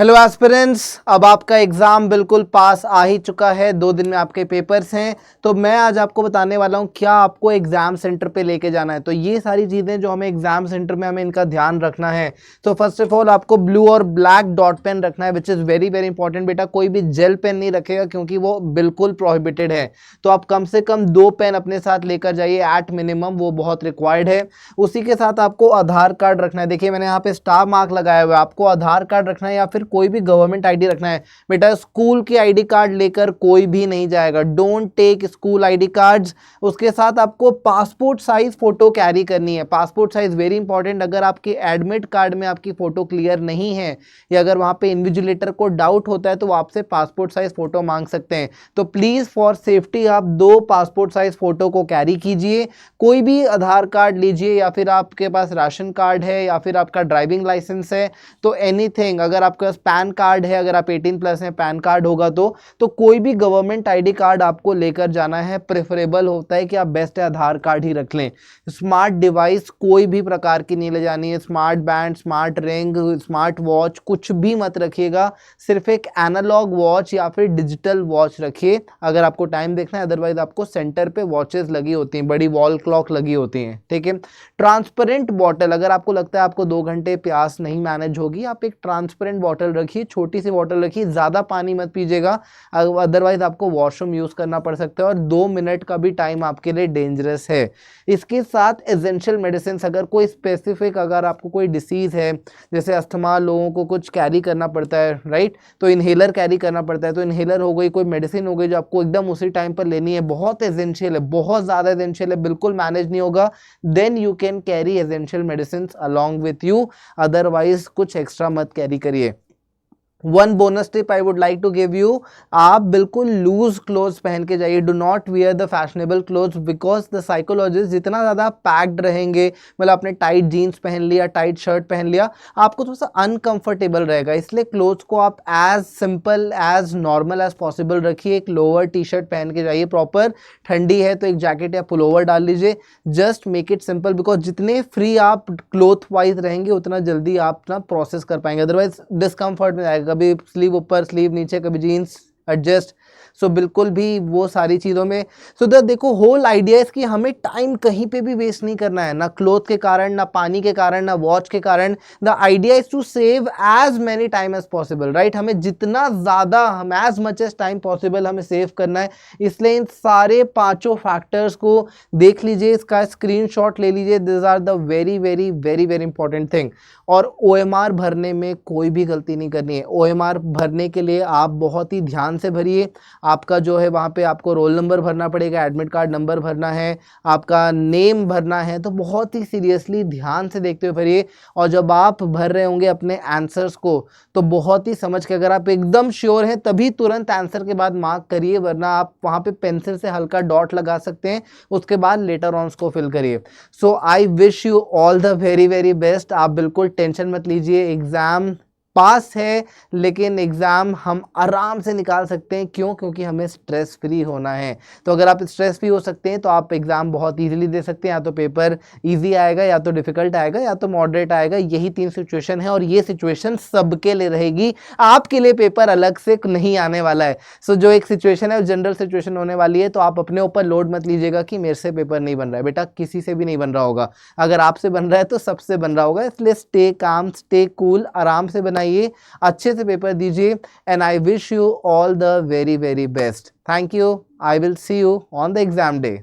Hello aspirants, अब आपका exam बिल्कुल पास आ ही चुका है। 2 दिन में आपके पेपर्स हैं। तो मैं आज आपको बताने वाला हूँ क्या आपको एग्ज़ाम सेंटर पे लेके जाना है। तो ये सारी चीज़ें जो हमें एग्ज़ाम सेंटर में हमें इनका ध्यान रखना है। तो फर्स्ट ऑफ ऑल आपको ब्लू और ब्लैक डॉट पेन रखना है, which is very very important. बेटा कोई भी जेल पेन नहीं रखेगा क्योंकि वो बिल्कुल प्रोहिबिटेड है। तो आप कम से कम 2 पेन अपने साथ लेकर जाइए एट मिनिमम, वो बहुत रिक्वायर्ड है। उसी के साथ आपको आधार कार्ड रखना है। देखिए मैंने यहाँ पे स्टार मार्क लगाया हुआ है, आपको आधार कार्ड रखना है या फिर कोई भी गवर्नमेंट आईडी रखना है। बेटा स्कूल की आईडी कार्ड लेकर कोई भी नहीं जाएगा, don't take school ID cards. उसके साथ आपको पासपोर्ट साइज फोटो कैरी करनी है। Passport size very important. अगर आपके एडमिट कार्ड में आपकी फोटो क्लियर नहीं है या अगर वहां पे इन्विजिलेटर को डाउट होता है तो वो आपसे पासपोर्ट साइज फोटो मांग सकते हैं। तो प्लीज फॉर सेफ्टी आप 2 पासपोर्ट साइज फोटो को कैरी कीजिए। कोई भी आधार कार्ड लीजिए या फिर आपके पास राशन कार्ड है या फिर आपका ड्राइविंग लाइसेंस है, तो एनीथिंग। अगर आपके पास पैन कार्ड है, अगर आप 18+ हैं, पैन कार्ड होगा तो कोई भी गवर्नमेंट आईडी कार्ड आपको लेकर जाना है। प्रेफरेबल होता है कि आप बेस्ट आधार कार्ड ही रख लें। स्मार्ट डिवाइस कोई भी प्रकार की नहीं ले जानी है। Smart band, smart ring, smart watch कुछ भी मत रखिएगा। सिर्फ एक एनालॉग वॉच या फिर डिजिटल वॉच रखिए अगर आपको टाइम देखना है। अदरवाइज आपको सेंटर पे वॉचेस लगी होती हैं, बड़ी वॉल क्लॉक लगी होती हैं, ठीक है। ट्रांसपेरेंट बॉटल, अगर आपको लगता है आपको 2 घंटे प्यास नहीं मैनेज होगी, आप एक ट्रांसपेरेंट बॉटल रखिए, छोटी सी बॉटल रखिए, ज़्यादा पानी मत पीजिएगा, अदरवाइज आपको वॉशरूम यूज़ करना पड़ सकता है और 2 मिनट का भी टाइम आपके लिए डेंजरस है। इसके साथ एसेंशियल मेडिसिन, अगर कोई स्पेसिफिक, अगर आपको कोई डिसीज़ है, जैसे अस्थमा लोगों को कुछ कैरी करना पड़ता है, राइट, तो इन्हेलर कैरी करना पड़ता है, तो इन्हेलर हो गई, कोई मेडिसिन हो गई जो आपको एकदम उसी टाइम पर लेनी है, बहुत एसेंशियल है, बहुत ज़्यादा एसेंशियल है, बिल्कुल मैनेज नहीं होगा, then you can carry essential medicine along with you. Otherwise कुछ एक्स्ट्रा मत कैरी करिए। One bonus tip I would like to give you, आप बिल्कुल लूज क्लोथ्स पहन के जाइए। Do not wear the fashionable clothes because the psychologist, जितना ज़्यादा पैक्ड रहेंगे, मतलब आपने टाइट जीन्स पहन लिया, टाइट शर्ट पहन लिया, आपको थोड़ा सा अनकंफर्टेबल रहेगा। इसलिए क्लोथ्स को आप as simple as normal as possible रखिए। एक लोअर टी शर्ट पहन के जाइए प्रॉपर, ठंडी है तो एक जैकेट या पुलोवर डाल लीजिए। Just make it simple, because जितने फ्री आप क्लोथ वाइज रहेंगे उतना जल्दी आप ना प्रोसेस कर पाएंगे, अदरवाइज डिस्कम्फर्ट में जाएगा। कभी स्लीव ऊपर स्लीव नीचे, कभी जीन्स एडजस्ट। सो बिल्कुल भी वो सारी चीज़ों में देखो होल आइडिया है कि हमें टाइम कहीं पे भी वेस्ट नहीं करना है, ना क्लोथ के कारण, ना पानी के कारण, ना वॉच के कारण। The idea is to save as many time as possible, right. हमें जितना ज़्यादा, हम as much as time possible हमें सेव करना है। इसलिए इन सारे 5 फैक्टर्स को देख लीजिए, इसका स्क्रीनशॉट ले लीजिए। This are the very very very very important thing. और OMR भरने में कोई भी गलती नहीं करनी है। OMR भरने के लिए आप बहुत ही ध्यान से भरिए। आपका जो है वहाँ पे आपको रोल नंबर भरना पड़ेगा, एडमिट कार्ड नंबर भरना है, आपका नेम भरना है, तो बहुत ही सीरियसली ध्यान से देखते हुए भरिए। और जब आप भर रहे होंगे अपने आंसर्स को तो बहुत ही समझ के, अगर आप एकदम श्योर हैं तभी तुरंत आंसर के बाद मार्क करिए, वरना आप वहाँ पे पेंसिल से हल्का डॉट लगा सकते हैं, उसके बाद लेटर ऑन को फिल करिए। So I wish you all the very very best. आप बिल्कुल टेंशन मत लीजिए, एग्जाम पास है लेकिन एग्ज़ाम हम आराम से निकाल सकते हैं। क्यों? क्योंकि हमें स्ट्रेस फ्री होना है। तो अगर आप स्ट्रेस फ्री हो सकते हैं तो आप एग्ज़ाम बहुत इजीली दे सकते हैं। या तो पेपर इजी आएगा, या तो डिफ़िकल्ट आएगा, या तो मॉडरेट आएगा। यही 3 सिचुएशन है और ये सिचुएशन सबके लिए रहेगी, आपके लिए पेपर अलग से नहीं आने वाला है। सो जो एक सिचुएशन है वो जनरल सिचुएशन होने वाली है, तो आप अपने ऊपर लोड मत लीजिएगा कि मेरे से पेपर नहीं बन रहा है। बेटा किसी से भी नहीं बन रहा होगा, अगर आपसे बन रहा है तो सबसे बन रहा होगा। इसलिए स्टे काम, स्टे कूल, आराम से बनाइए, अच्छे से पेपर दीजिए। And I wish you all the very very best. Thank you. I will see you on the exam day.